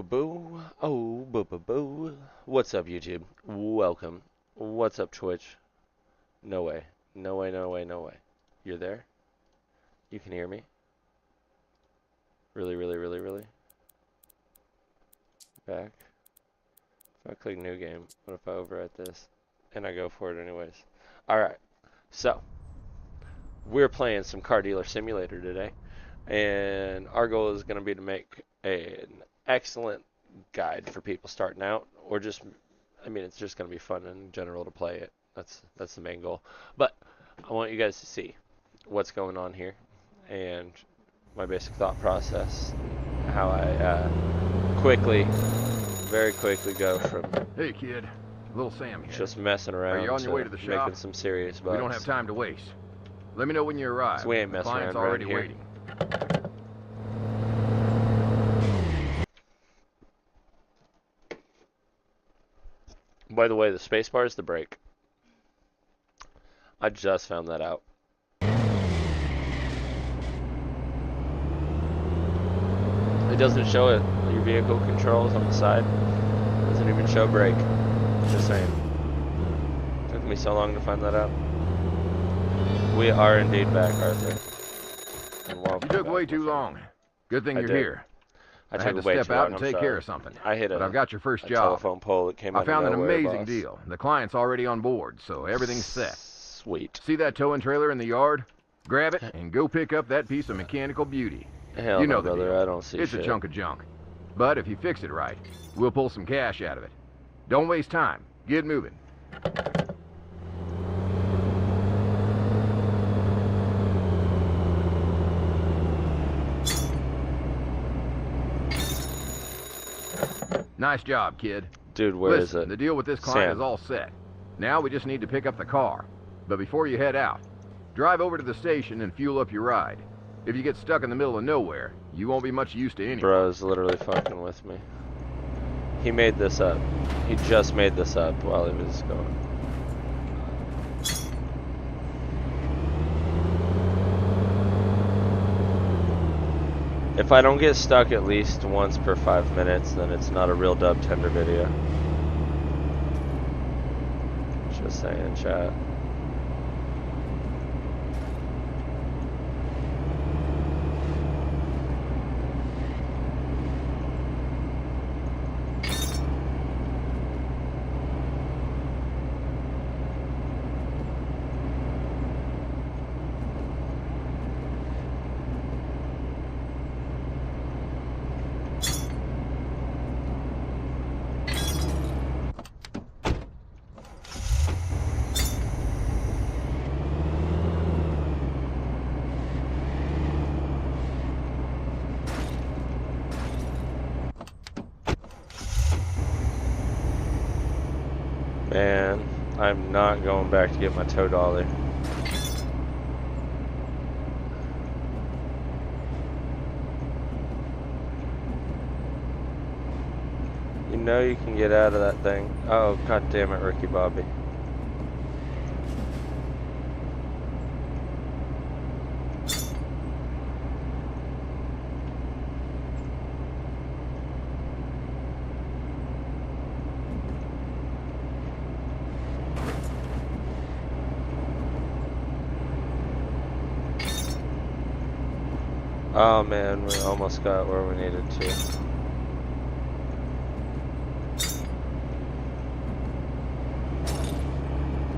boo boo. Oh, boo boo boo. What's up, YouTube? Welcome. What's up, Twitch? No way. No way, no way, no way. You're there? You can hear me? Really, really, really, really? Back. If I click new game, what if I overwrite this? And I go for it anyways. Alright. So, we're playing some Car Dealer Simulator today. And our goal is going to be to make an excellent guide for people starting out, or just, I mean, it's just going to be fun in general to play it. That's the main goal. But I want you guys to see what's going on here and my basic thought process, how I very quickly go from hey kid, little Sam here. just messing around Are you on your way to the shop? making some serious bucks. We don't have time to waste. Let me know when you arrive. So we ain't the messing client's around already here. waiting. By the way, the space bar is the brake. I just found that out. It doesn't show it. Your vehicle controls on the side. It doesn't even show brake. Just saying. Took me so long to find that out. We are indeed back, Arthur. And welcome You took back. way too long. Good thing I you're did. here. I took had to way step too out long, and I'm take sorry. care of something. I hit But I've got your first a job. telephone pole that came I out found of an nowhere, amazing boss. deal. The client's already on board, so everything's set. Sweet. See that towing trailer in the yard? Grab it and go pick up that piece of mechanical beauty. Hell You no, know the brother. deal. I don't see It's shit. a chunk of junk. But if you fix it right, we'll pull some cash out of it. Don't waste time. Get moving. Nice job, kid. Dude, where is Listen, it? the deal with this client Sam. is all set. Now we just need to pick up the car. But before you head out, drive over to the station and fuel up your ride. If you get stuck in the middle of nowhere, you won't be much use to anyone. Bro's literally fucking with me. He made this up. He just made this up while he was going. If I don't get stuck at least once per 5 minutes, then it's not a real dub tender video. Just saying, chat. Man, I'm not going back to get my tow dolly. You know you can get out of that thing. Oh, god damn it, Ricky Bobby. Oh man, we almost got where we needed to.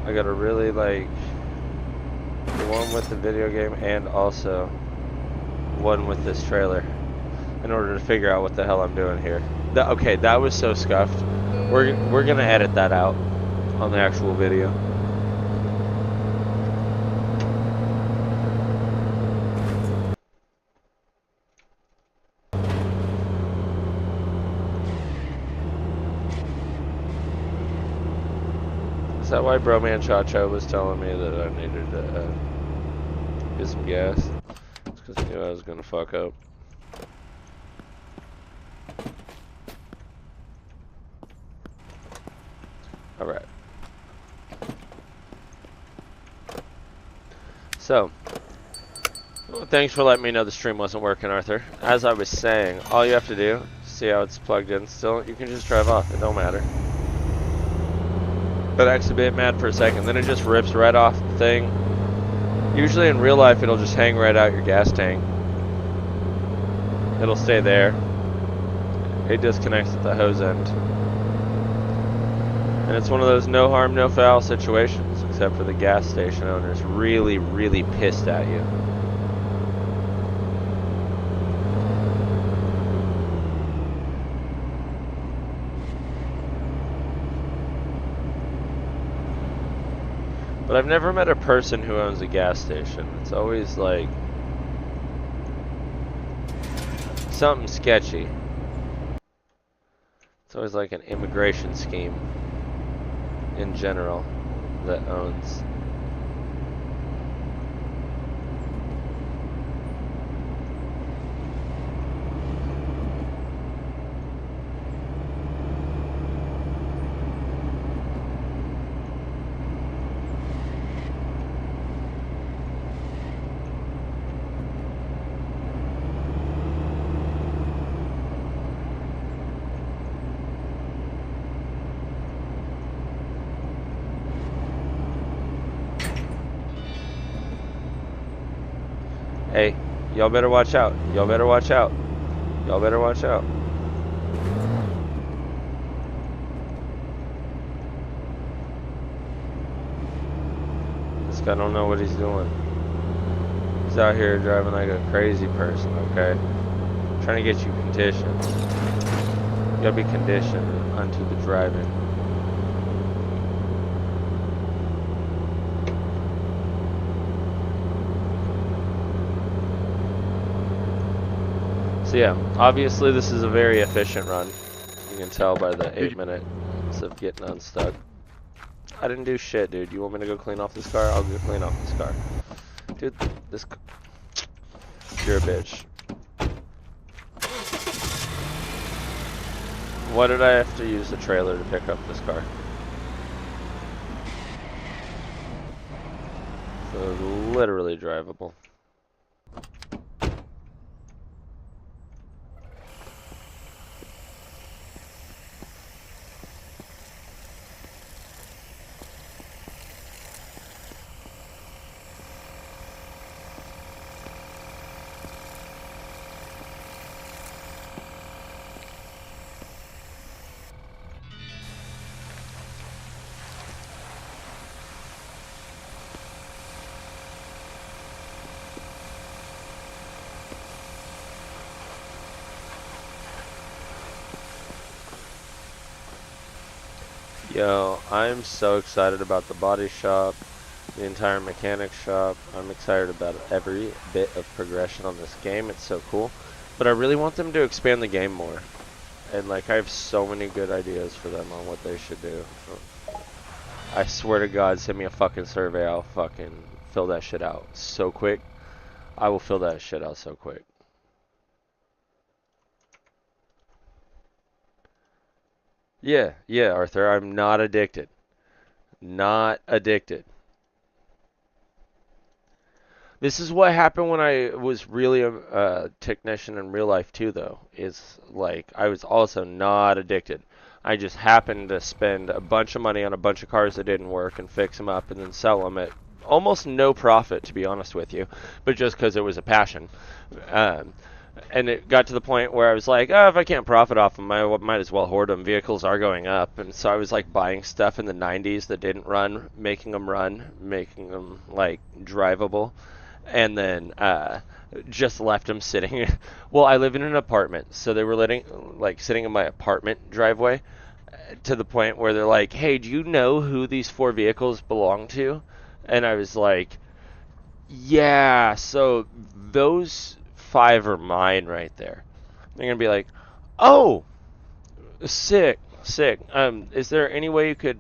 I gotta really like the one with the video game and also one with this trailer in order to figure out what the hell I'm doing here. Okay, that was so scuffed. We're gonna edit that out on the actual video. Is that why Broman Chacho was telling me that I needed to get some gas? It's because I knew I was gonna fuck up. Alright. So, well, thanks for letting me know the stream wasn't working, Arthur. As I was saying, all you have to do is See how it's plugged in still? You can just drive off. It don't matter. But actually be mad for a second. Then it just rips right off the thing. Usually in real life, it'll just hang right out your gas tank. It'll stay there. It disconnects at the hose end. And it's one of those no harm, no foul situations, except for the gas station owners really, really pissed at you. But I've never met a person who owns a gas station. It's always like something sketchy. It's always like an immigration scheme in general that owns. Hey, y'all better watch out. Y'all better watch out. Y'all better watch out. This guy don't know what he's doing. He's out here driving like a crazy person, okay? Trying to get you conditioned. You gotta be conditioned unto the driving. So yeah, obviously this is a very efficient run. You can tell by the 8 minutes of getting unstuck. I didn't do shit, dude. You want me to go clean off this car? I'll go clean off this car. Dude, this... You're a bitch. Why did I have to use the trailer to pick up this car? So it's literally drivable. Yo, I'm so excited about the body shop, the entire mechanic shop. I'm excited about every bit of progression on this game. It's so cool. But I really want them to expand the game more. And like, I have so many good ideas for them on what they should do. I swear to God, send me a fucking survey. I'll fucking fill that shit out so quick. I will fill that shit out so quick. Yeah, Arthur, I'm not addicted. Not addicted. This is what happened when I was really a technician in real life too, though. Is like, I was also not addicted. I just happened to spend a bunch of money on a bunch of cars that didn't work and fix them up and then sell them at almost no profit, to be honest with you, but just because it was a passion. And it got to the point where I was like, oh, if I can't profit off them, I might as well hoard them. Vehicles are going up. And so I was like buying stuff in the 90s that didn't run, making them like drivable. And then just left them sitting. Well, I live in an apartment, so they were sitting in my apartment driveway to the point where they're like, hey, do you know who these 4 vehicles belong to? And I was like, yeah, so those 5 are mine right there. They're gonna be like, oh, sick. Is there any way you could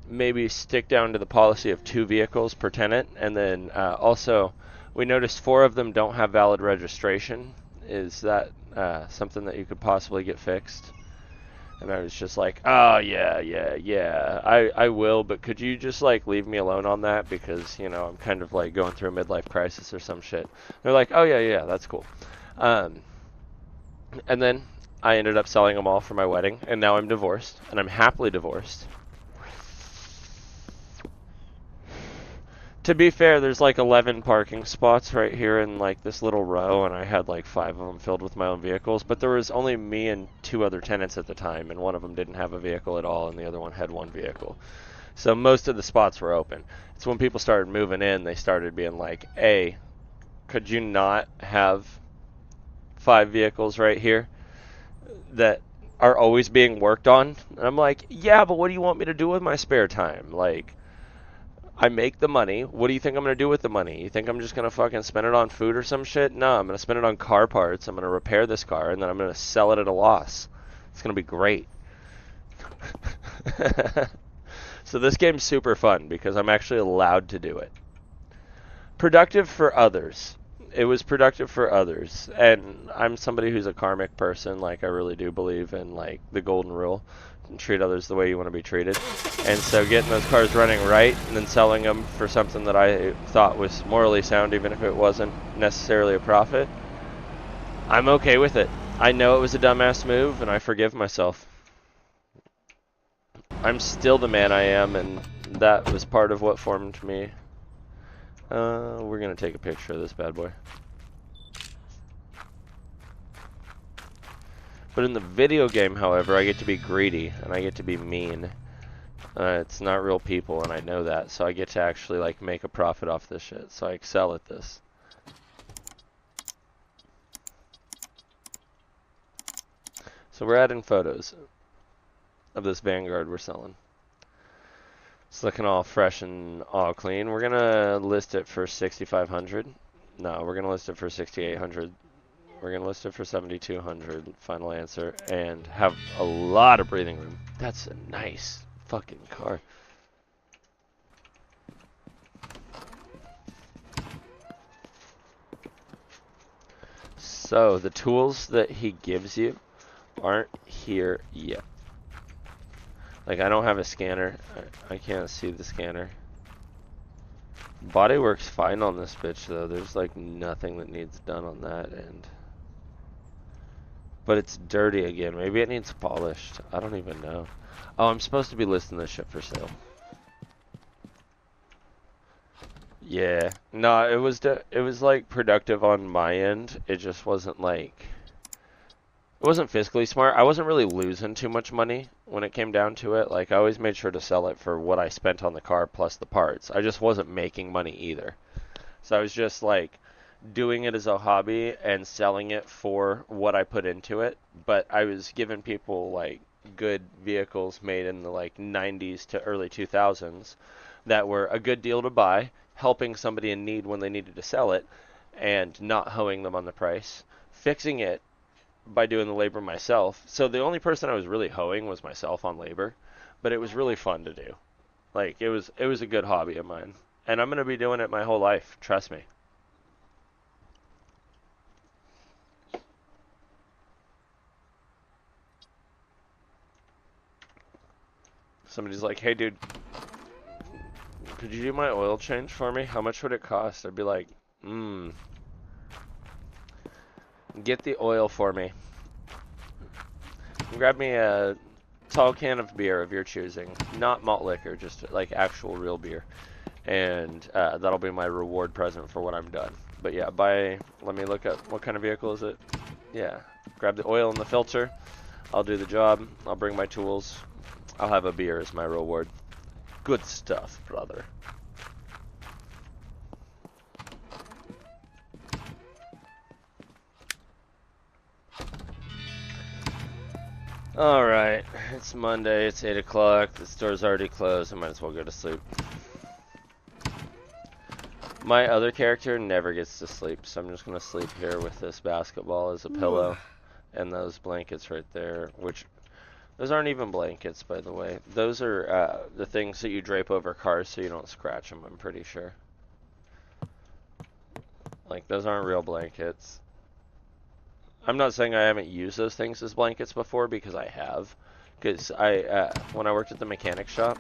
maybe stick down to the policy of 2 vehicles per tenant? And then also, we noticed 4 of them don't have valid registration. Is that something that you could possibly get fixed? And I was just like, oh, yeah, I will, but could you just, like, leave me alone on that? Because, you know, I'm kind of, like, going through a midlife crisis or some shit. They're like, oh, yeah, that's cool. And then I ended up selling them all for my wedding, and now I'm divorced, and I'm happily divorced. To be fair, there's like 11 parking spots right here in like this little row, and I had like 5 of them filled with my own vehicles, but there was only me and 2 other tenants at the time, and one of them didn't have a vehicle at all, and the other one had 1 vehicle. So most of the spots were open. It's when people started moving in, they started being like, hey, could you not have 5 vehicles right here that are always being worked on? And I'm like, yeah, but what do you want me to do with my spare time? Like, I make the money. What do you think I'm going to do with the money? You think I'm just going to fucking spend it on food or some shit? No, I'm going to spend it on car parts. I'm going to repair this car, and then I'm going to sell it at a loss. It's going to be great. So this game's super fun because I'm actually allowed to do it. Productive for others. It was productive for others. And I'm somebody who's a karmic person. Like, I really do believe in, like, the golden rule. Treat others the way you want to be treated. And so getting those cars running right and then selling them for something that I thought was morally sound, even if it wasn't necessarily a profit, I'm okay with it. I know it was a dumbass move, and I forgive myself. I'm still the man I am, and that was part of what formed me. We're gonna take a picture of this bad boy. But in the video game, however, I get to be greedy, and I get to be mean. It's not real people, and I know that, so I get to actually, like, make a profit off this shit, so I excel at this. So we're adding photos of this Vanguard we're selling. It's looking all fresh and all clean. We're gonna list it for 6,500. No, we're gonna list it for 6,800. We're gonna list it for 7,200. Final answer, and have a lot of breathing room. That's a nice fucking car. So the tools that he gives you aren't here yet. Like, I don't have a scanner. I can't see the scanner. Body works fine on this bitch, though. There's, like, nothing that needs done on that end. But it's dirty again. Maybe it needs polished. I don't even know. Oh, I'm supposed to be listing this shit for sale. Yeah. No, it was, like, productive on my end. It just wasn't, like... It wasn't fiscally smart. I wasn't really losing too much money when it came down to it. Like, I always made sure to sell it for what I spent on the car plus the parts. I just wasn't making money either. So I was just, like, doing it as a hobby and selling it for what I put into it. But I was giving people, like, good vehicles made in the, like, 90s to early 2000s that were a good deal to buy, helping somebody in need when they needed to sell it, and not hoeing them on the price, fixing it by doing the labor myself. So the only person I was really hoeing was myself on labor, but it was really fun to do. Like, it was a good hobby of mine, and I'm going to be doing it my whole life, trust me. Somebody's like, hey dude, could you do my oil change for me? How much would it cost? I'd be like, get the oil for me. Grab me a tall can of beer of your choosing. Not malt liquor, just like actual real beer. And that'll be my reward present for when I'm done. But yeah, let me look up, what kind of vehicle is it? Yeah, grab the oil and the filter. I'll do the job. I'll bring my tools. I'll have a beer as my reward. Good stuff, brother. Alright, it's Monday, it's 8 o'clock, the store's already closed, I might as well go to sleep. My other character never gets to sleep, so I'm just going to sleep here with this basketball as a pillow, and those blankets right there, which, those aren't even blankets, by the way. Those are the things that you drape over cars so you don't scratch them, I'm pretty sure. Like, those aren't real blankets. I'm not saying I haven't used those things as blankets before, because I have. Because when I worked at the mechanic shop,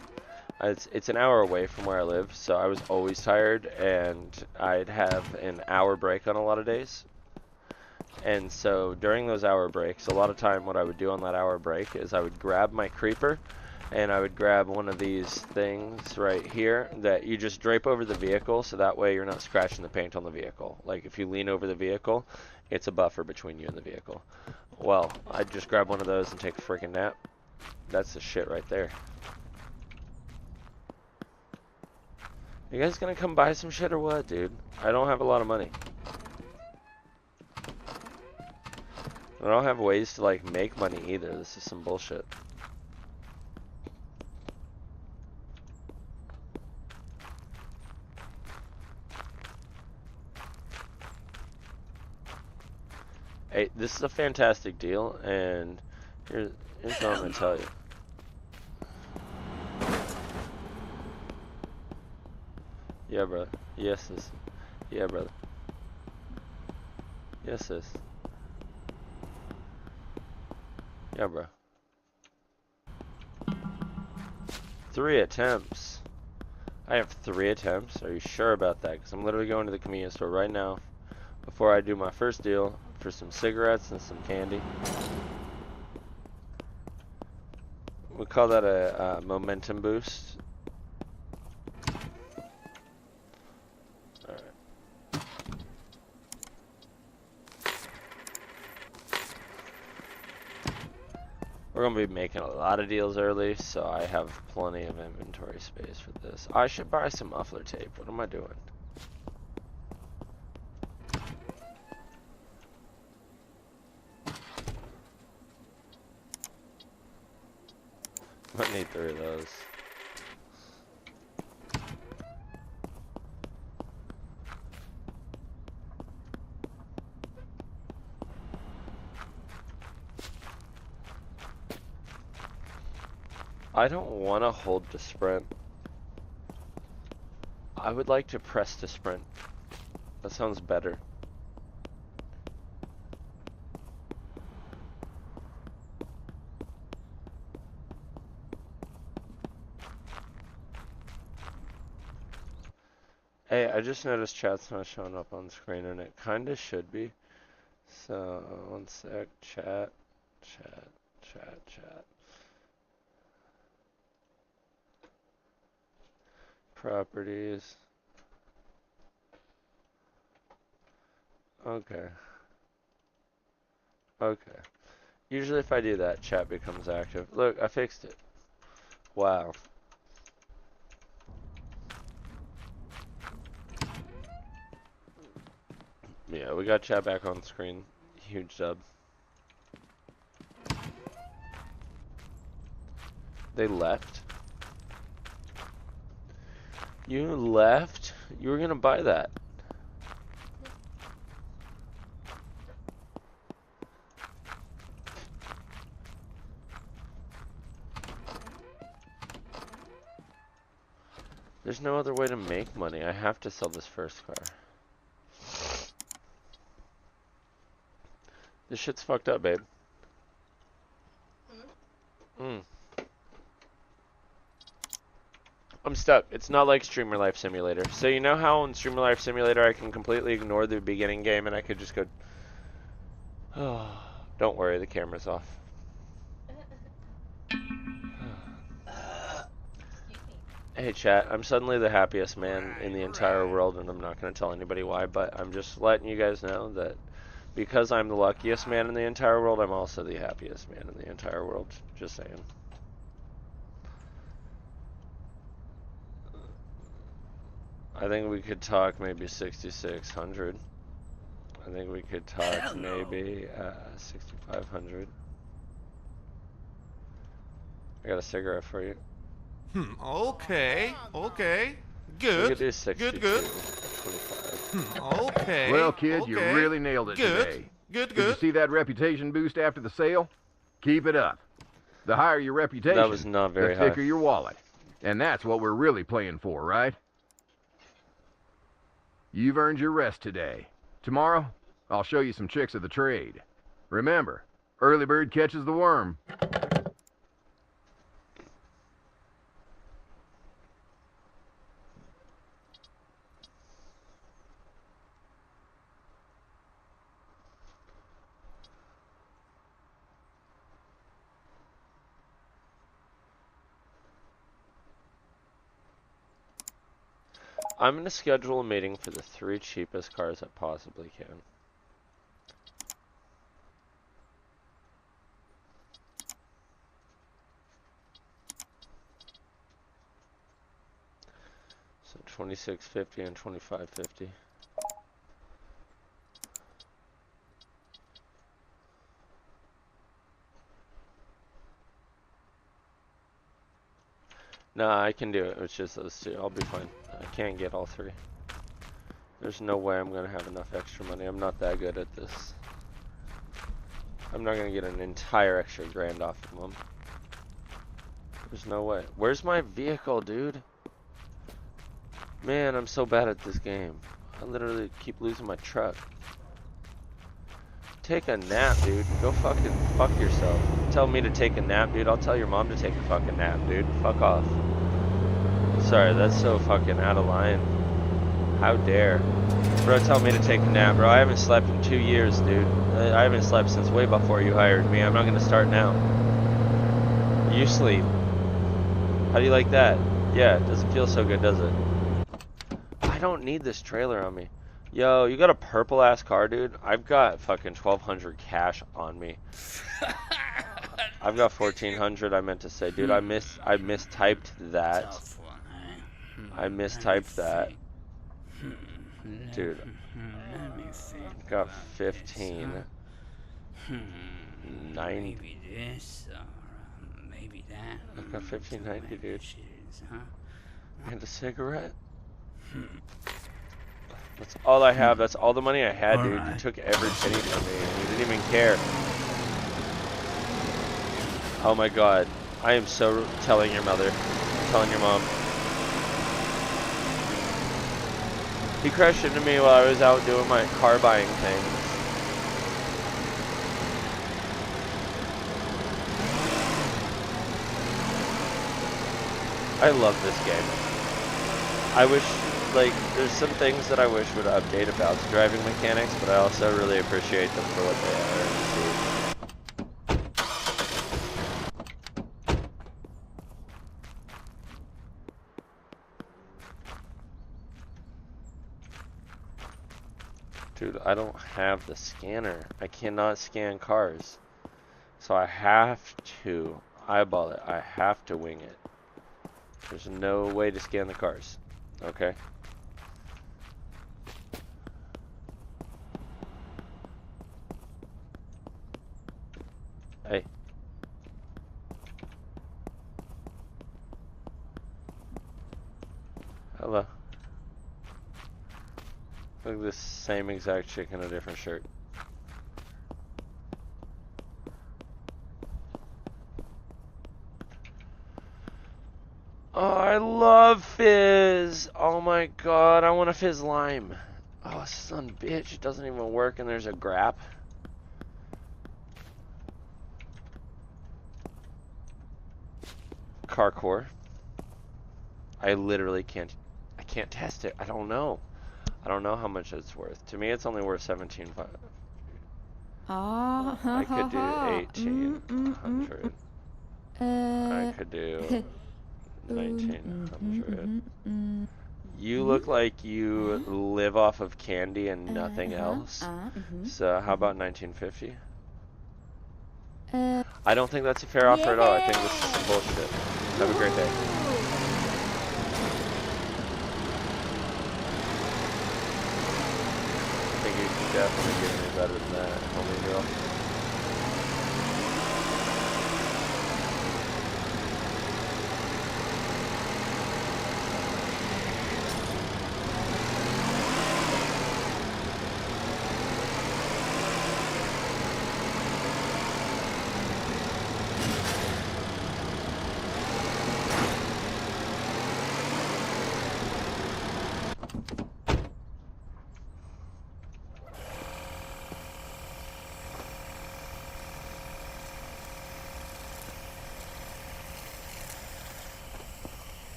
it's an hour away from where I live, so I was always tired, and I'd have an hour break on a lot of days. And so during those hour breaks, a lot of time what I would do on that hour break is I would grab my creeper and I would grab one of these things right here that you just drape over the vehicle, so that way you're not scratching the paint on the vehicle. Like if you lean over the vehicle, it's a buffer between you and the vehicle. Well, I'd just grab one of those and take a freaking nap. That's the shit right there. You guys gonna come buy some shit or what, dude? I don't have a lot of money. I don't have ways to like make money either. This is some bullshit. Hey, this is a fantastic deal, and here's what I'm gonna tell you. Yeah, brother. Yes, sis. Yeah, brother. Yes, sis. Yeah, bro. 3 attempts. I have 3 attempts. Are you sure about that? Because I'm literally going to the convenience store right now before I do my first deal for some cigarettes and some candy. We call that a momentum boost. Alright. We're going to be making a lot of deals early, so I have plenty of inventory space for this. I should buy some muffler tape. What am I doing? I need 3 of those. I don't want to hold to sprint. I would like to press to sprint. That sounds better. Hey, I just noticed chat's not showing up on screen, and it kinda should be. So, one sec, chat. Properties. Okay. Okay. Usually if I do that, chat becomes active. Look, I fixed it. Wow. Yeah, we got chat back on screen. Huge dub. They left? You left? You were gonna buy that. There's no other way to make money. I have to sell this first car. This shit's fucked up, babe. I'm stuck. It's not like Streamer Life Simulator. So you know how in Streamer Life Simulator I can completely ignore the beginning game and I could just go... Oh, don't worry, the camera's off. Hey chat, I'm suddenly the happiest man in the entire world, and I'm not going to tell anybody why, but I'm just letting you guys know that because I'm the luckiest man in the entire world, I'm also the happiest man in the entire world. Just saying. I think we could talk maybe 6,600. I think we could talk maybe 6,500. I got a cigarette for you. Okay. Good. We could do 62. Good. 25. Okay. Well, kid, you really nailed it today. Did you see that reputation boost after the sale? Keep it up. The higher your reputation, That was not very the thicker high. your wallet. And that's what we're really playing for, right? You've earned your rest today. Tomorrow, I'll show you some tricks of the trade. Remember, early bird catches the worm. I'm going to schedule a meeting for the 3 cheapest cars I possibly can. So 2650 and 2550. Nah, I can do it. It's just those 2. I'll be fine. I can't get all 3. There's no way I'm gonna have enough extra money. I'm not that good at this. I'm not gonna get an entire extra grand off of them. There's no way. Where's my vehicle, dude? Man, I'm so bad at this game. I literally keep losing my truck. Take a nap, dude. Go fucking fuck yourself. Tell me to take a nap, dude. I'll tell your mom to take a fucking nap, dude. Fuck off. Sorry, that's so fucking out of line. How dare. Bro, tell me to take a nap, bro. I haven't slept in 2 years, dude. I haven't slept since way before you hired me. I'm not gonna start now. You sleep. How do you like that? Yeah, it doesn't feel so good, does it? I don't need this trailer on me. Yo, you got a purple ass car, dude? I've got fucking 1200 cash on me. I've got 1400. I meant to say, dude. I mistyped that. I mistyped that. Dude. I've got 15. 90. Maybe this or maybe that. I've got 1590, dude. And a cigarette. That's all I have. That's all the money I had, dude. You took every penny from me, and you didn't even care. Oh my god. I am so telling your mother. Telling your mom. He crashed into me while I was out doing my car buying thing. I love this game. I wish, like, there's some things that I wish would update about the driving mechanics, but I also really appreciate them for what they are. Dude, I don't have the scanner. I cannot scan cars. So I have to eyeball it. I have to wing it. There's no way to scan the cars. Okay? Hey. Hello. Look at this same exact chick in a different shirt. Oh, I love Fizz. Oh my god, I want a Fizz Lime. Oh, son of a bitch, it doesn't even work and there's a grap. Carcore. I literally can't test it. I don't know. I don't know how much it's worth. To me, it's only worth 17.5. I could do 1800. I could do 1900. You look like you live off of candy and nothing else. So how about 1950? I don't think that's a fair offer at all. I think this is some bullshit. Have a great day. I think you can definitely give me better than that, homie girl.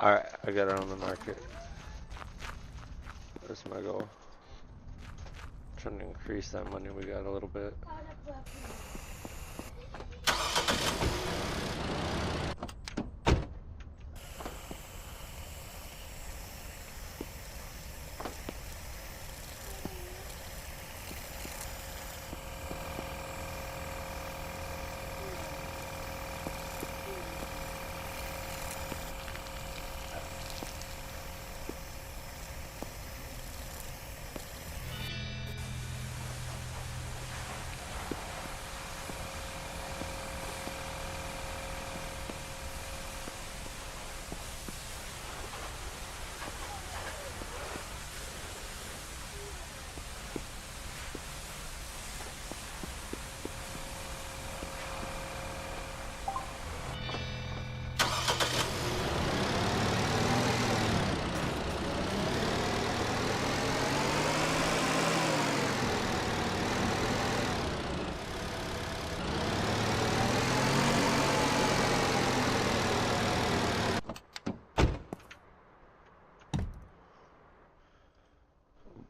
Alright, I got it on the market. That's my goal. Trying to increase that money we got a little bit.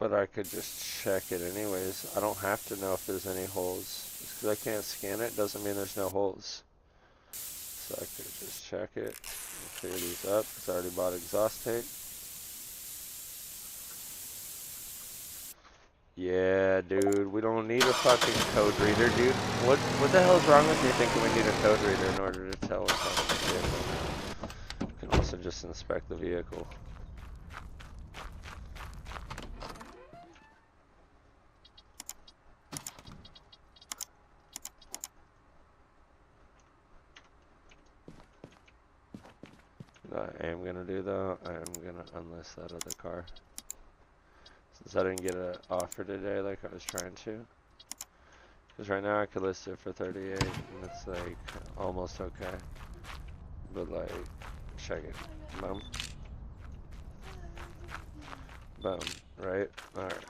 But I could just check it anyways. I don't have to know if there's any holes. Just because I can't scan it doesn't mean there's no holes. So I could just check it and clear these up because I already bought exhaust tape. Yeah, dude, we don't need a fucking code reader, dude. What the hell is wrong with you thinking we need a code reader in order to tell what's wrong with the vehicle? You can also just inspect the vehicle. I am gonna do though, I am gonna unlist that other car. Since I didn't get an offer today like I was trying to. Because right now I could list it for 38 and it's like almost okay. But like, check it. Boom. Boom. Right? Alright.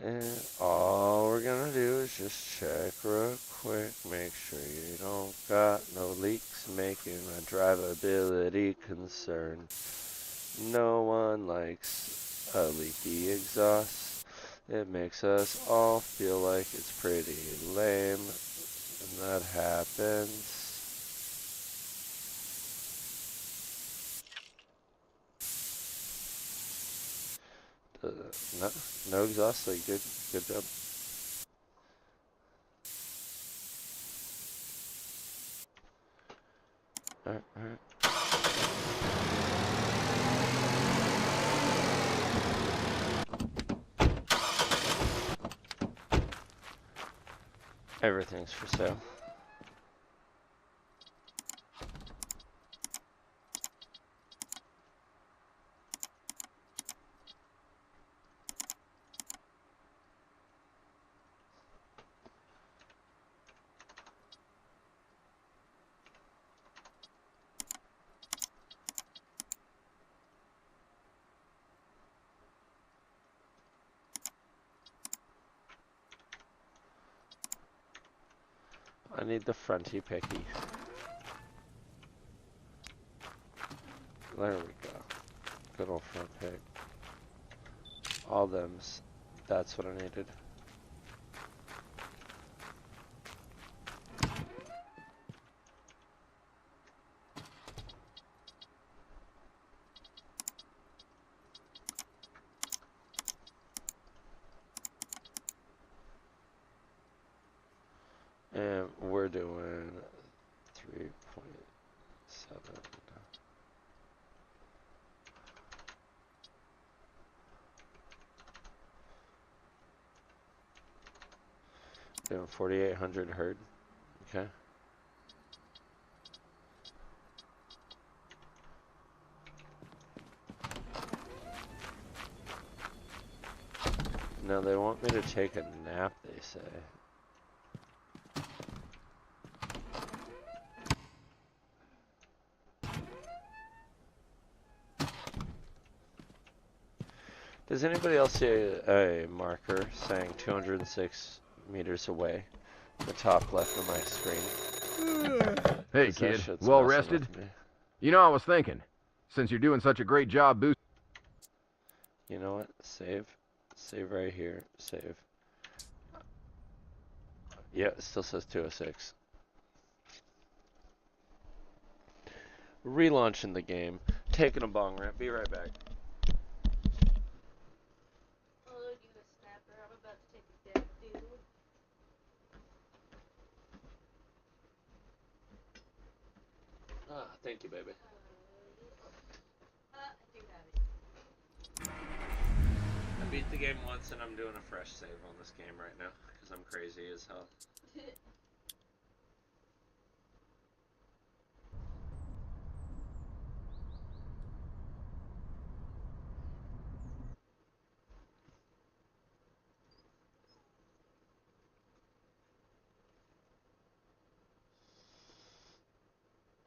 And all we're gonna do is just check real quick, make sure you don't got no leaks making a drivability concern. No one likes a leaky exhaust. It makes us all feel like it's pretty lame, and that happens. No exhaust leak, good job. Alright. Everything's for sale. I need the fronty picky. There we go. Good old front pick. All them's. That's what I needed. And we're doing 3.7. Doing 4,800 herd. Okay. Now they want me to take a nap, they say. Does anybody else see a marker saying 206 meters away? The top left of my screen. Hey, 'Cause that kid. shit's Well messing rested? with me. You know, I was thinking, since you're doing such a great job boosting... You know what? Save. Save right here. Save. Yeah, it still says 206. Relaunching the game. Taking a bong rip. Be right back. Oh, you a snapper. I'm about to take a dip, dude. Ah, thank you, baby. I do have it. I beat the game once and I'm doing a fresh save on this game right now because I'm crazy as hell.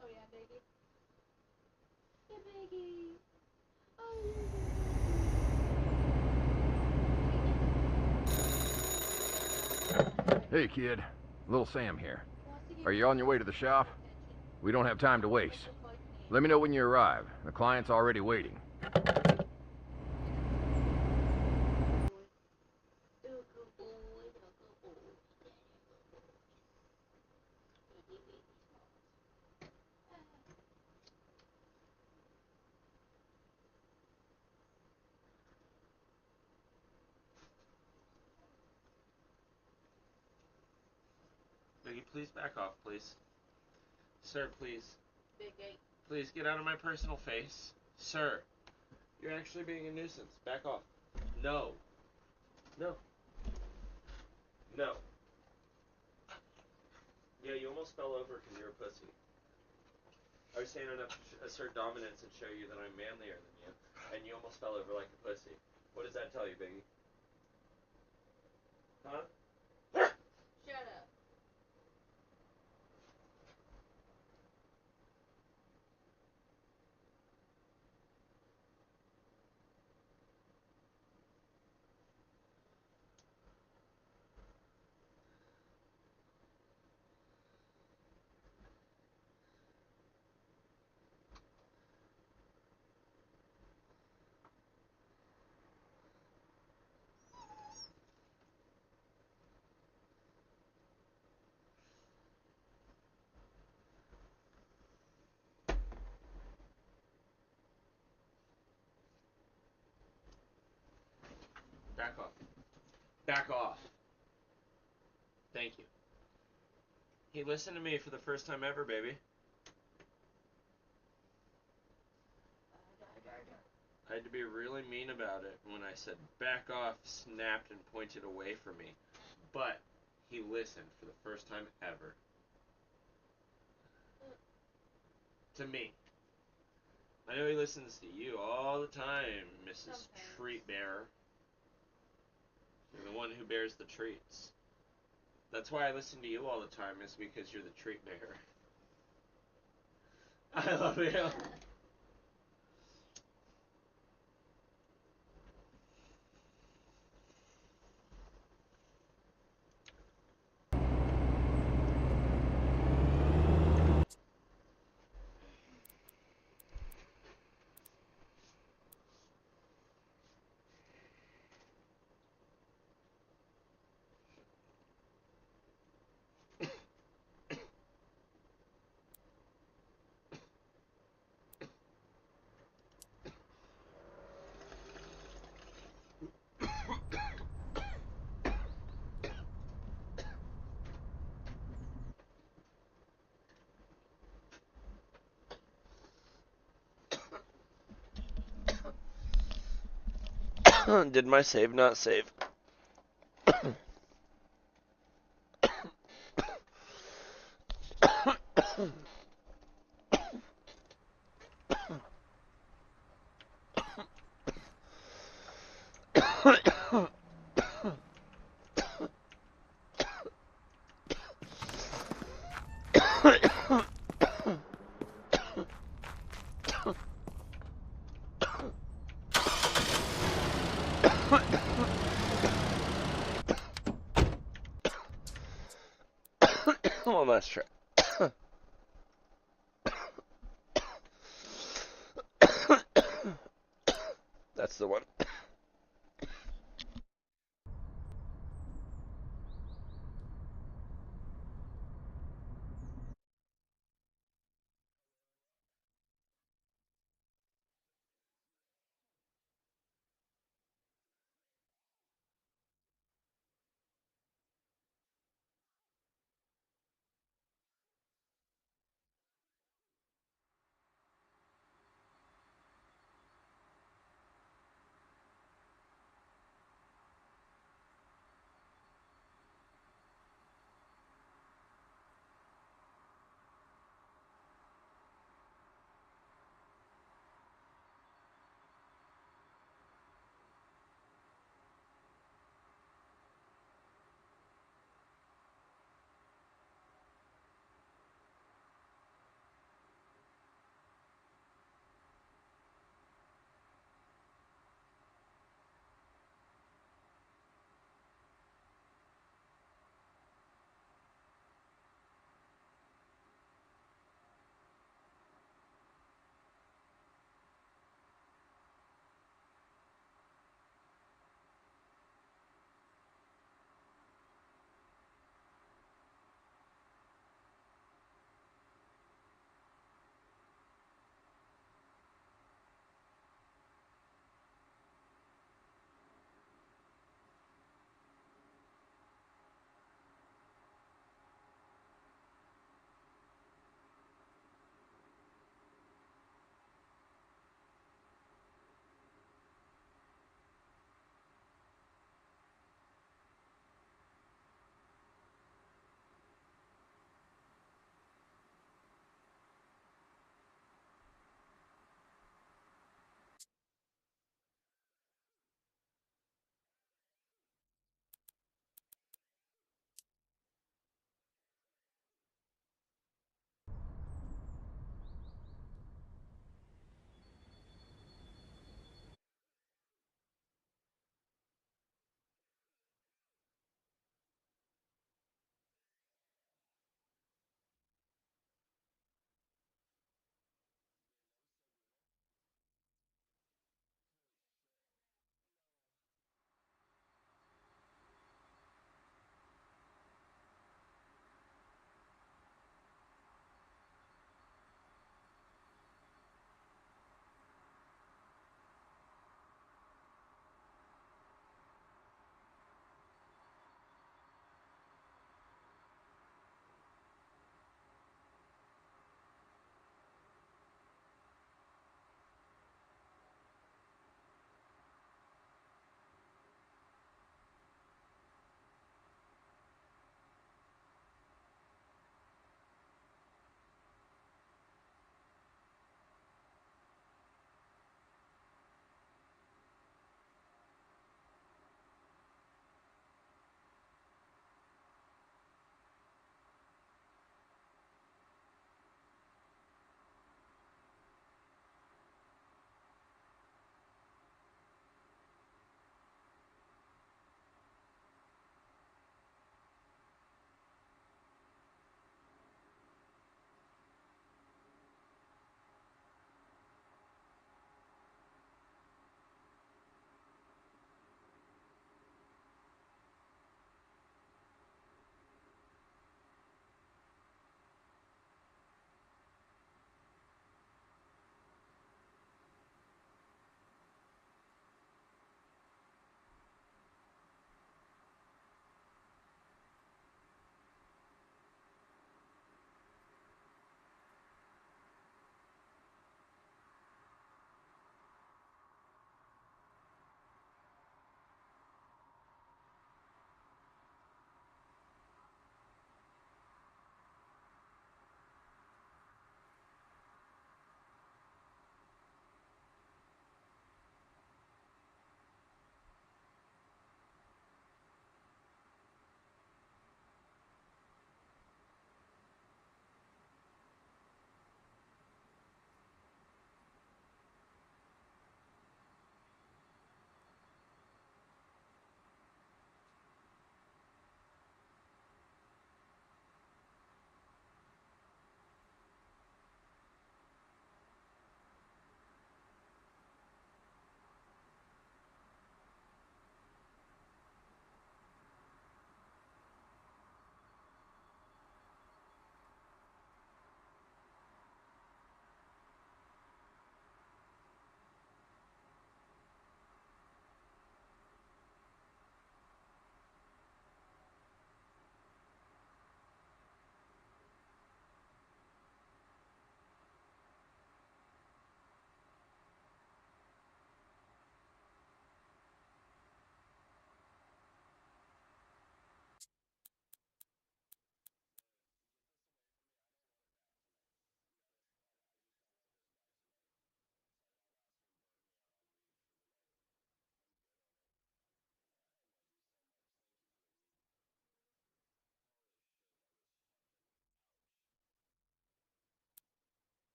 Oh yeah, Biggie. Yeah, Biggie. Oh, yeah. Hey, kid. Little Sam here. Wants to get Are you on your way to the shop? We don't have time to waste. Let me know when you arrive. The client's already waiting. Biggie, please back off, please. Sir, please. Big gate. Please get out of my personal face. Sir, you're actually being a nuisance. Back off. No. No. No. Yeah, you almost fell over because you're a pussy. I was standing up to assert dominance and show you that I'm manlier than you, and you almost fell over like a pussy. What does that tell you, Biggie? Huh? Shut up. Back off. Back off. Thank you. He listened to me for the first time ever, baby. I had to be really mean about it when I said back off, snapped, and pointed away from me. But he listened for the first time ever. To me. I know he listens to you all the time, Mrs. Sometimes. Treat Bearer. You're the one who bears the treats. That's why I listen to you all the time, is because you're the treat bearer. I love you. Did my save not save? One last try. That's the one.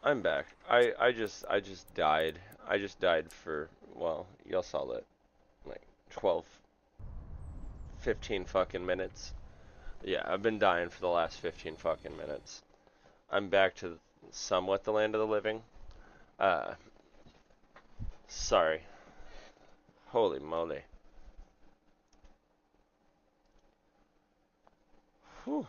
I'm back. I just died. I just died for, well, y'all saw that, like 12, 15 fucking minutes. Yeah, I've been dying for the last 15 fucking minutes. I'm back to somewhat the land of the living. Uh, sorry. Holy moly. Whew.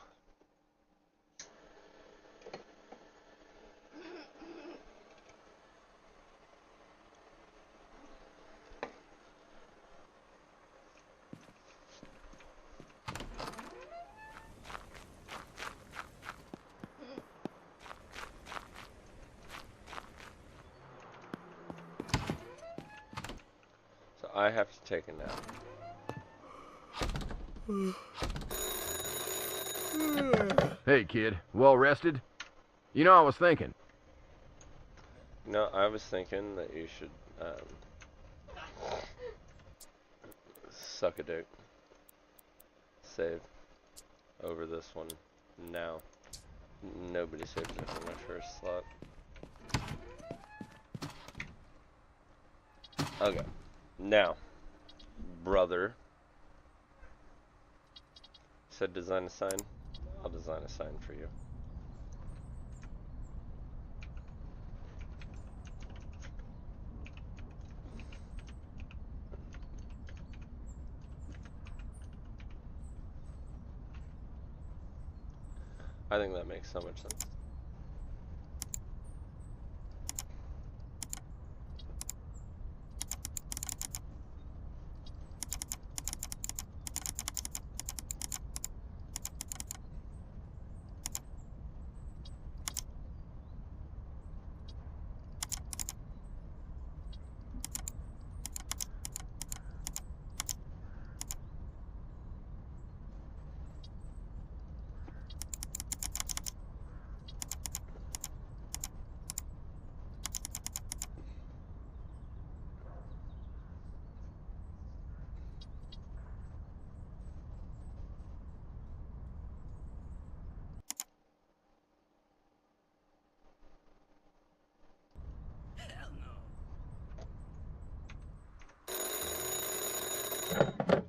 So I have to take a nap. Hey, kid. Well rested? You know, I was thinking. No, I was thinking that you should suck a dick. Save over this one now. Nobody saved it for my first slot. Okay. Now, brother. Said design a sign. I'll design a sign for you. I think that makes so much sense.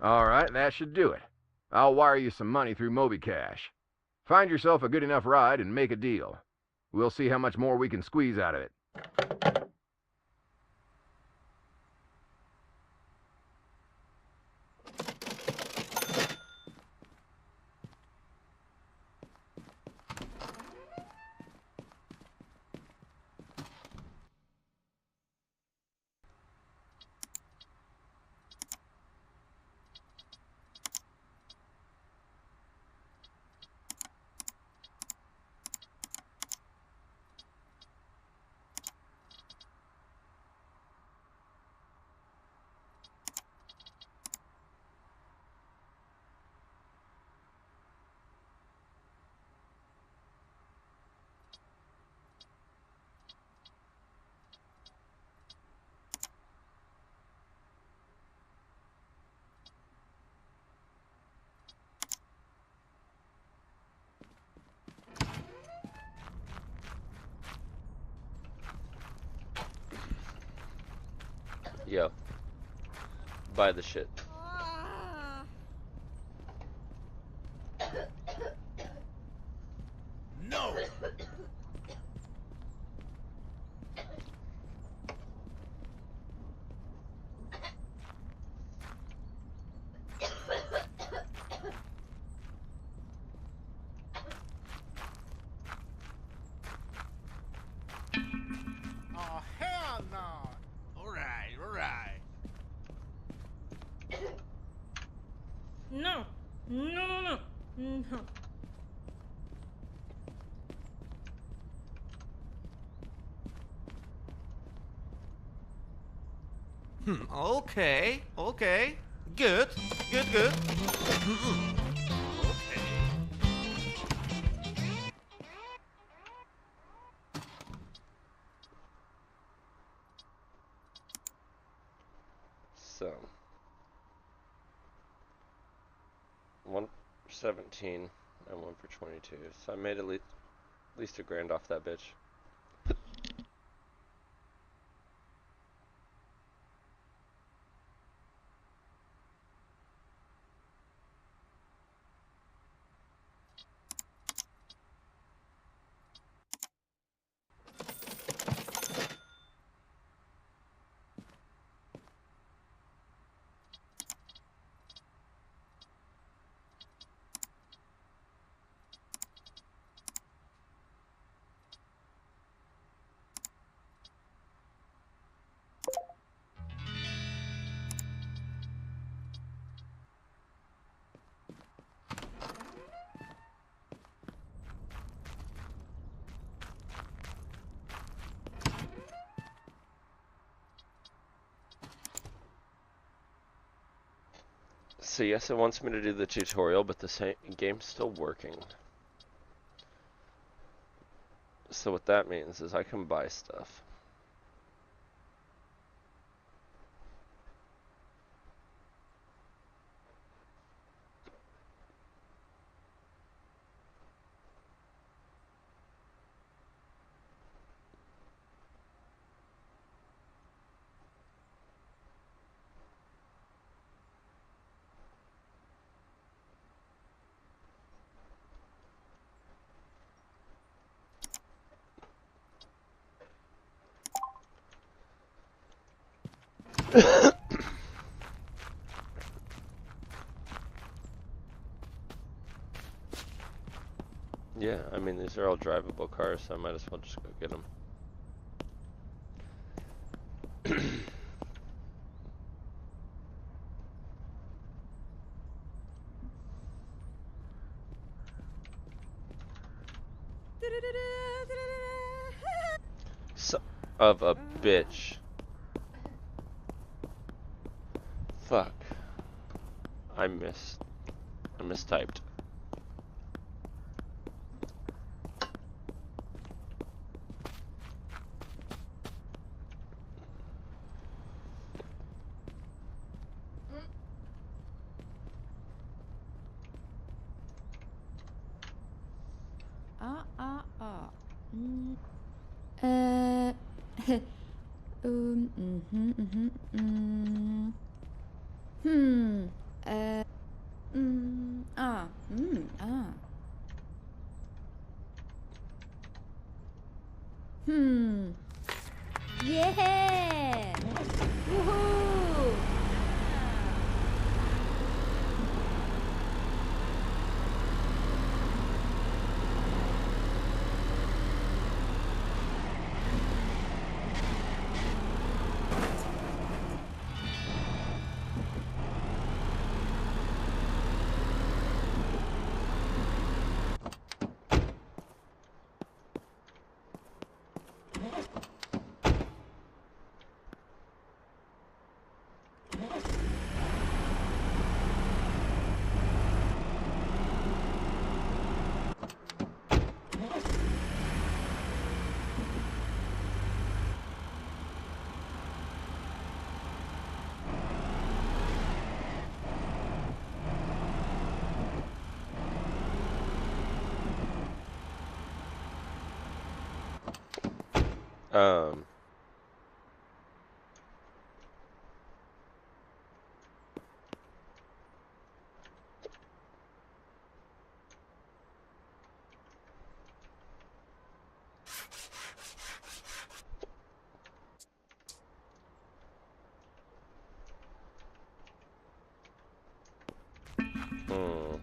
Alright, that should do it. I'll wire you some money through MobiCash. Find yourself a good enough ride and make a deal. We'll see how much more we can squeeze out of it. Yo. Buy the shit. No! Oh, hell no! Alright, alright. No. No, no, no. No. Okay, okay. Good, good, good. Okay. So. 1 for 17 and 1 for 22. So I made at least $1,000 off that bitch. So yes, it wants me to do the tutorial, but the same game's still working. So what that means is I can buy stuff. Yeah, I mean, these are all drivable cars, so I might as well just go get them. Son of a bitch. Fuck. I mistyped. Mm. Mhm, mhm, Yeah! Woohoo! Um. Hmm. Oh.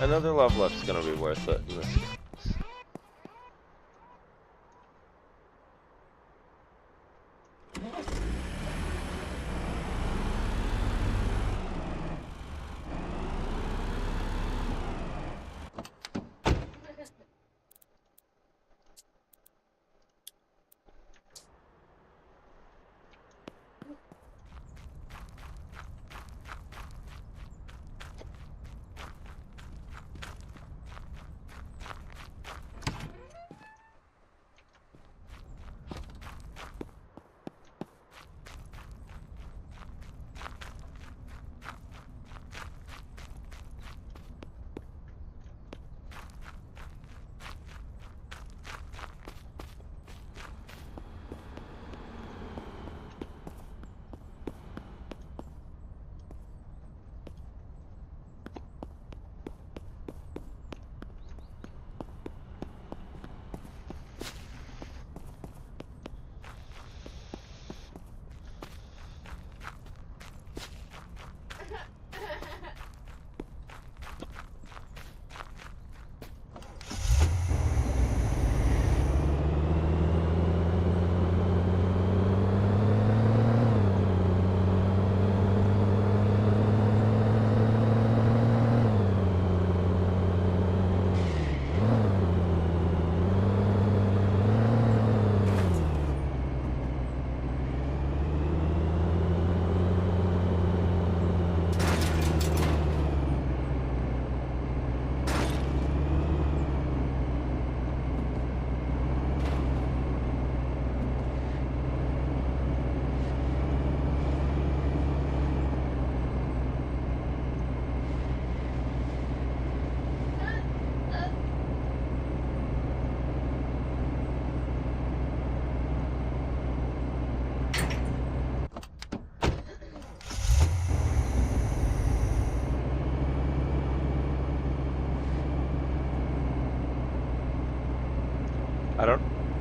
Another level up's gonna be worth it in this case.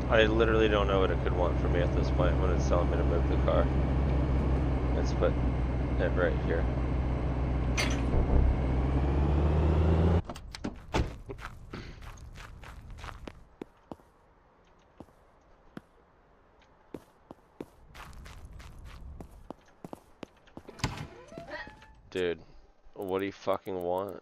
I literally don't know what it could want from me at this point when it's telling me to move the car. Let's put it right here. Dude, what do you fucking want?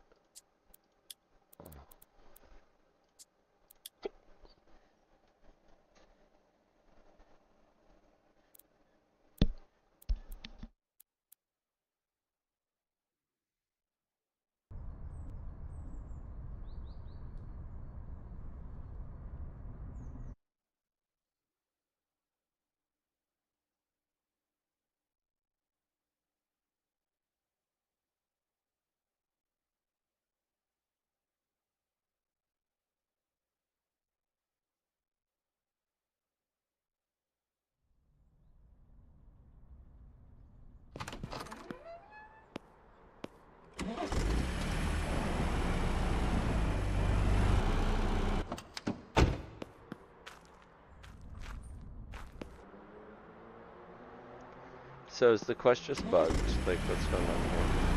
So is the quest just bugged? Like, what's going on here?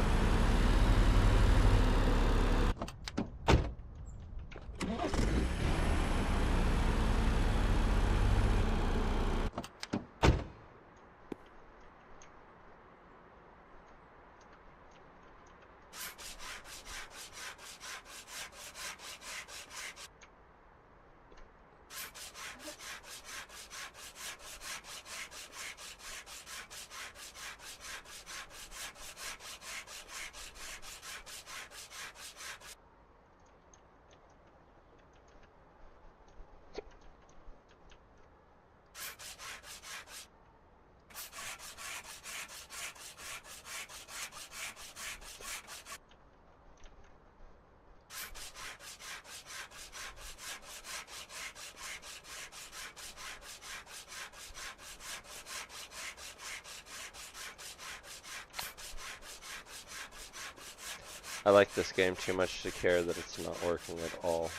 I like this game too much to care that it's not working at all.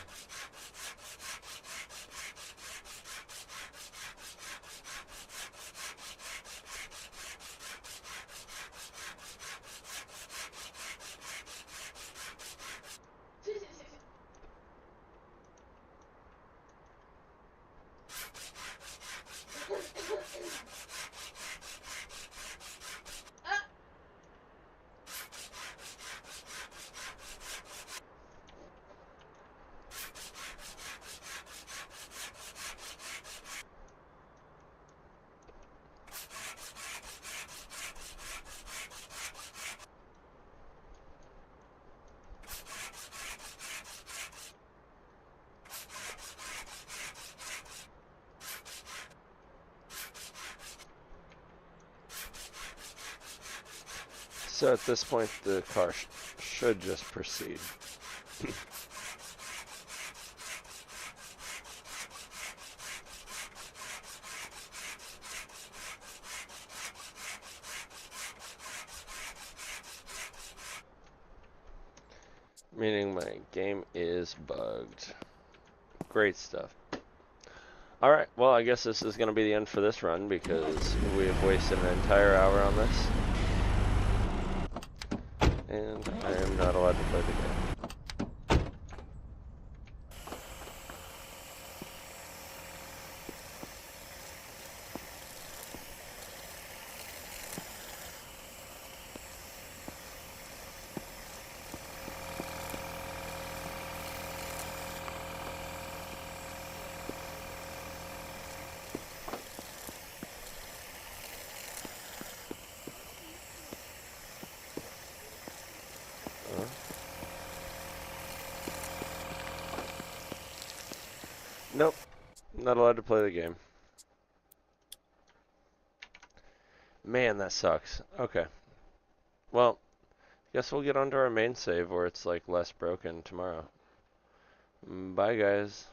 So at this point, the car should just proceed. Meaning my game is bugged. Great stuff. Alright, well I guess this is going to be the end for this run because we have wasted an entire hour on this. And I am not allowed to play the game. Nope, not allowed to play the game. Man, that sucks. Okay. Well, guess we'll get onto our main save where it's like less broken tomorrow. Bye, guys.